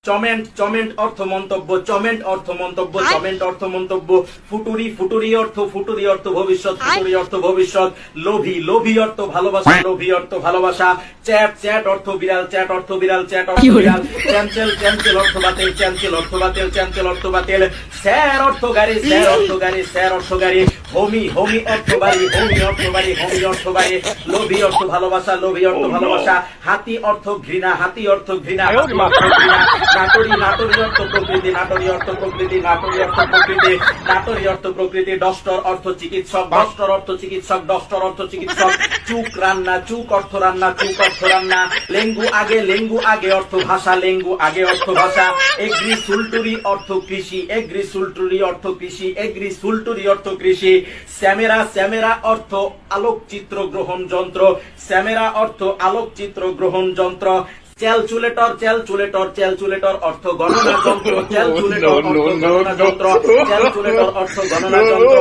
চমেন্ট চমেন্ট অর্থ মন্তব্য, চমেন্ট অর্থ মন্তব্য, চমেন্ট অর্থ মন্তব্য। ফুটুরি ফুটুরি অর্থ ভবিষ্যৎ, ফুটুরি অর্থ ভবিষ্যৎ। লোভী লোভী অর্থ ভালোবাসা, লোভী অর্থ ভালোবাসা। চ্যাট চ্যাট অর্থ বিড়াল, চ্যাট অর্থ বিড়াল, চ্যাট অর্থ বিড়াল। চ্যাঞ্চেল চ্যাঞ্চেল অর্থ বাতিল, চ্যাঞ্চেল অর্থ বাতিল, চ্যাঞ্চেল অর্থ বাতিল। স্যার অর্থ গাড়ি, স্যার অর্থ গাড়ি, স্যার অর্থ গাড়ি। হোমি হোমি অর্থ বাড়ি, হোমি অর্থ বাড়ি, হোমি অর্থ বাড়ি। লোভী অর্থ ভালোবাসা, লোভী অর্থ ভালোবাসা। হাতি অর্থ ঘৃণা, হাতি অর্থ ঘৃণা, হাতি অর্থ ঘৃণা। নাটরি নাটরি অর্থ প্রকৃতি, নাটরি অর্থ প্রকৃতি, নাটরি অর্থ প্রকৃতি, নাটরি অর্থ প্রকৃতি। ডস্টর অর্থ চিকিৎসক, ডস্টর অর্থ চিকিৎসক, ডস্টর অর্থ চিকিৎসক। চুক রান্না, চুক অর্থ রান্না, চুক অর্থ রান্না। লেঙ্গু আগে অর্থ ভাষা, লেঙ্গু আগে অর্থ ভাষা। এগ্রি সুলটুরি অর্থ কৃষি, এগ্রি সুলটুরি অর্থ কৃষি, এগ্রি সুলটুরি অর্থ কৃষি। স্যামেরা স্যামেরা অর্থ আলোকচিত্র গ্রহণ যন্ত্র, স্যামেরা অর্থ আলোকচিত্র গ্রহণ যন্ত্র। ক্যালকুলেটর ক্যালকুলেটর ক্যালকুলেটর অর্থ গণনা যন্ত্র, ক্যালকুলেটর অর্থ গণনা যন্ত্র, ক্যালকুলেটর অর্থ গণনা যন্ত্র।